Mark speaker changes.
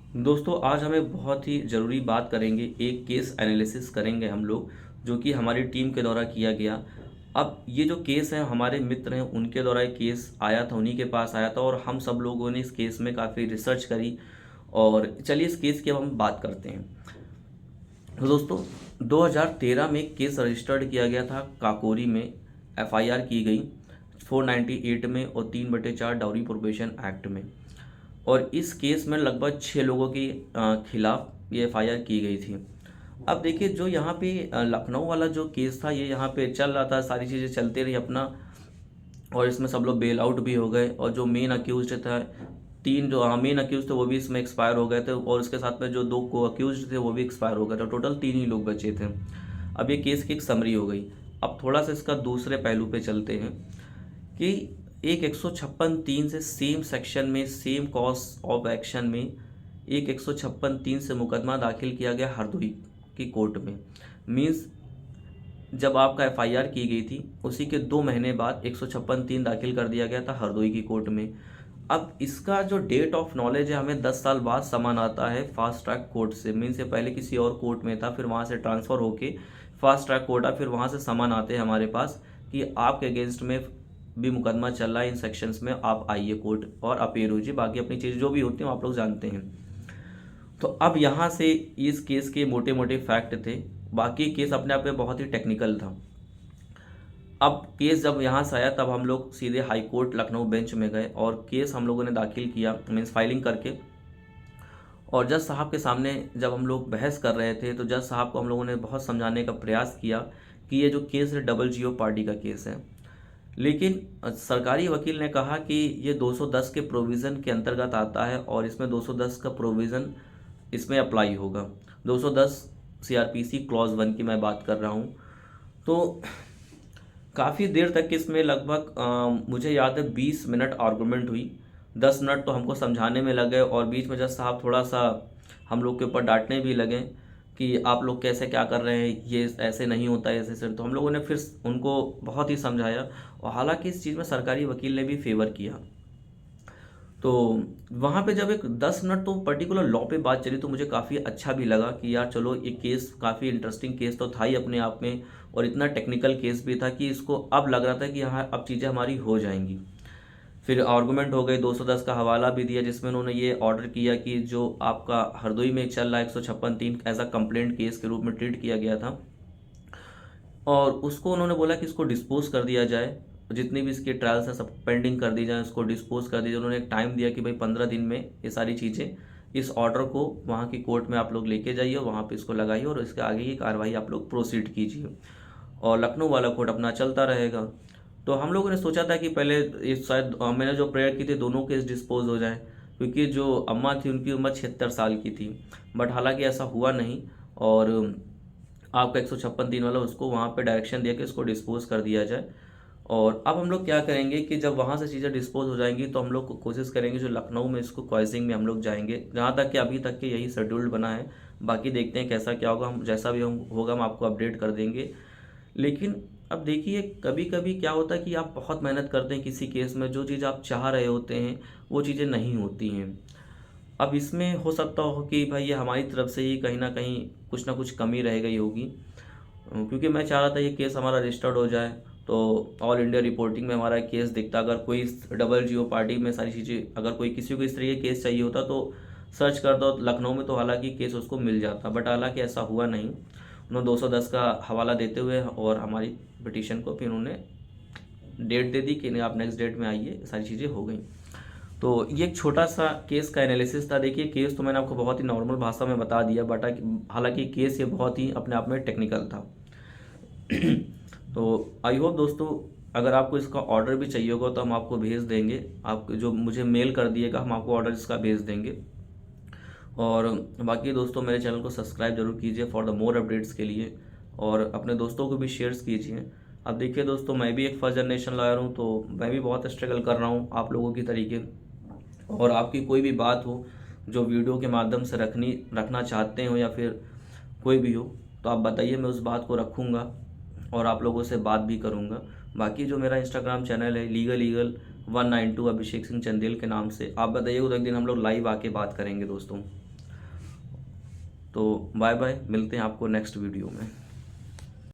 Speaker 1: दोस्तों आज हमें बहुत ही ज़रूरी बात करेंगे, एक केस एनालिसिस करेंगे हम लोग, जो कि हमारी टीम के द्वारा किया गया। अब ये जो केस है हमारे मित्र हैं उनके द्वारा ये केस आया था, उन्हीं के पास आया था और हम सब लोगों ने इस केस में काफ़ी रिसर्च करी। और चलिए इस केस की अब हम बात करते हैं। तो दोस्तों 2013 में केस रजिस्टर्ड किया गया था काकोरी में, एफआईआर की गई 498 में और 3/4 डाउरी प्रोहिबिशन एक्ट में। और इस केस में लगभग 6 लोगों के खिलाफ ये एफआईआर की गई थी। अब देखिए जो यहाँ पे लखनऊ वाला जो केस था ये यहाँ पे चल रहा था, सारी चीज़ें चलती रही अपना, और इसमें सब लोग बेल आउट भी हो गए। और जो मेन अक्यूज था, तीन जो मेन अक्यूज थे वो भी इसमें एक्सपायर हो गए थे, और उसके साथ में जो दो को अक्यूज थे वो भी एक्सपायर हो गए थे। टोटल 3 ही लोग बचे थे। अब ये केस की एक समरी हो गई। अब थोड़ा सा इसका दूसरे पहलू पे चलते हैं कि एक 156(3) से सेम सेक्शन में, सेम कॉज ऑफ एक्शन में एक 156(3) से मुकदमा दाखिल किया गया हरदोई की कोर्ट में। मीन्स जब आपका एफआईआर की गई थी उसी के 2 महीने बाद 156(3) दाखिल कर दिया गया था हरदोई की कोर्ट में। अब इसका जो डेट ऑफ नॉलेज है, हमें 10 साल बाद समन आता है फास्ट ट्रैक कोर्ट से। मीन्स ये पहले किसी और कोर्ट में था, फिर वहाँ से ट्रांसफ़र होके फास्ट ट्रैक कोर्ट आ, फिर वहाँ से समन आते हैं हमारे पास कि आपके अगेंस्ट में भी मुकदमा चल रहा है इन सेक्शंस में, आप आइए कोर्ट और अपेयर होजिए। बाकी अपनी चीज़ जो भी होती हैं आप लोग जानते हैं। तो अब यहाँ से इस केस के मोटे मोटे फैक्ट थे, बाकी केस अपने आप में बहुत ही टेक्निकल था। अब केस जब यहाँ से आया तब हम लोग सीधे हाई कोर्ट लखनऊ बेंच में गए और केस हम लोगों ने दाखिल किया, मीन्स फाइलिंग करके। और जज साहब के सामने जब हम लोग बहस कर रहे थे तो जज साहब को हम लोगों ने बहुत समझाने का प्रयास किया कि ये जो केस है डबल जीओ पार्टी का केस है। लेकिन सरकारी वकील ने कहा कि ये 210 के प्रोविज़न के अंतर्गत आता है और इसमें 210 का प्रोविज़न इसमें अप्लाई होगा। 210 सीआरपीसी क्लॉज 1 की मैं बात कर रहा हूँ। तो काफ़ी देर तक इसमें लगभग मुझे याद है 20 मिनट आर्गूमेंट हुई। 10 मिनट तो हमको समझाने में लगे और बीच में जज साहब थोड़ा सा हम लोग के ऊपर डांटने भी लगे कि आप लोग कैसे क्या कर रहे हैं, ये ऐसे नहीं होता है, ऐसे ऐसे। तो हम लोगों ने फिर उनको बहुत ही समझाया और हालांकि इस चीज़ में सरकारी वकील ने भी फेवर किया। तो वहाँ पे जब एक 10 मिनट तो पर्टिकुलर लॉ पे बात चली तो मुझे काफ़ी अच्छा भी लगा कि यार चलो ये केस काफ़ी इंटरेस्टिंग केस तो था ही अपने आप में, और इतना टेक्निकल केस भी था कि इसको अब लग रहा था कि हाँ अब चीज़ें हमारी हो जाएंगी। फिर आर्गूमेंट हो गई, 210 का हवाला भी दिया जिसमें उन्होंने ये ऑर्डर किया कि जो आपका हरदोई में चल रहा है 156(3) एज अ कंप्लेंट केस के रूप में ट्रीट किया गया था, और उसको उन्होंने बोला कि इसको डिस्पोज कर दिया जाए, जितनी भी इसकी ट्रायल्स हैं सब पेंडिंग कर दी जाए, उसको डिस्पोज कर दीजिए। उन्होंने एक टाइम दिया कि भाई 15 दिन में ये सारी चीज़ें, इस ऑर्डर को वहाँ की कोर्ट में आप लोग लेके जाइए और वहाँ पे इसको लगाइए और इसके आगे की कार्रवाई आप लोग प्रोसीड कीजिए और लखनऊ वाला कोर्ट अपना चलता रहेगा। तो हम लोगों ने सोचा था कि पहले इस शायद मैंने जो प्रेयर की थी दोनों केस डिस्पोज हो जाए, क्योंकि जो अम्मा थी उनकी उम्र 76 साल की थी। बट हालांकि ऐसा हुआ नहीं, और आपका 156(3) वाला उसको वहाँ पे डायरेक्शन दिया कि इसको डिस्पोज कर दिया जाए। और अब हम लोग क्या करेंगे कि जब वहाँ से चीज़ें डिस्पोज हो जाएंगी तो हम लोग कोशिश करेंगे जो लखनऊ में इसको क्वाइजिंग में हम लोग जाएंगे, जहाँ तक कि अभी तक के यही शेड्यूल्ड बना है। बाकी देखते हैं कैसा क्या होगा, हम जैसा भी होगा हम आपको अपडेट कर देंगे। लेकिन अब देखिए कभी कभी क्या होता है कि आप बहुत मेहनत करते हैं किसी केस में, जो चीज़ आप चाह रहे होते हैं वो चीज़ें नहीं होती हैं। अब इसमें हो सकता हो कि भाई ये हमारी तरफ से ही कहीं ना कुछ कमी रह गई होगी, क्योंकि मैं चाह रहा था ये केस हमारा रजिस्टर्ड हो जाए तो ऑल इंडिया रिपोर्टिंग में हमारा केस दिखता। अगर कोई डबल जीओ पार्टी में सारी चीज़ें, अगर कोई किसी को इस तरह के केस चाहिए होता तो सर्च करता लखनऊ में, तो हालांकि केस उसको मिल जाता। बट हालांकि ऐसा हुआ नहीं। उन्होंने 210 का हवाला देते हुए और हमारी पिटीशन को फिर उन्होंने डेट दे दी कि नहीं आप नेक्स्ट डेट में आइए, सारी चीज़ें हो गई। तो ये एक छोटा सा केस का एनालिसिस था। देखिए केस तो मैंने आपको बहुत ही नॉर्मल भाषा में बता दिया, बट हालांकि केस ये बहुत ही अपने आप में टेक्निकल था। तो आई होप दोस्तों अगर आपको इसका ऑर्डर भी चाहिए होगा तो हम आपको भेज देंगे, आप जो मुझे मेल कर दिएगा हम आपको ऑर्डर इसका भेज देंगे। और बाकी दोस्तों मेरे चैनल को सब्सक्राइब जरूर कीजिए फॉर द मोर अपडेट्स के लिए, और अपने दोस्तों को भी शेयर्स कीजिए। अब देखिए दोस्तों मैं भी एक फर्स्ट जनरेशन लॉयर हूँ, तो मैं भी बहुत स्ट्रगल कर रहा हूँ आप लोगों की तरीके। और आपकी कोई भी बात हो जो वीडियो के माध्यम से रखना चाहते हो या फिर कोई भी हो तो आप बताइए, मैं उस बात को रखूँगा और आप लोगों से बात भी करूँगा। बाकी जो मेरा इंस्टाग्राम चैनल है लीगल ईगल 192 अभिषेक सिंह चंदेल के नाम से, आप बताइए उधर एक दिन हम लोग लाइव आके बात करेंगे दोस्तों। तो बाय बाय, मिलते हैं आपको नेक्स्ट वीडियो में।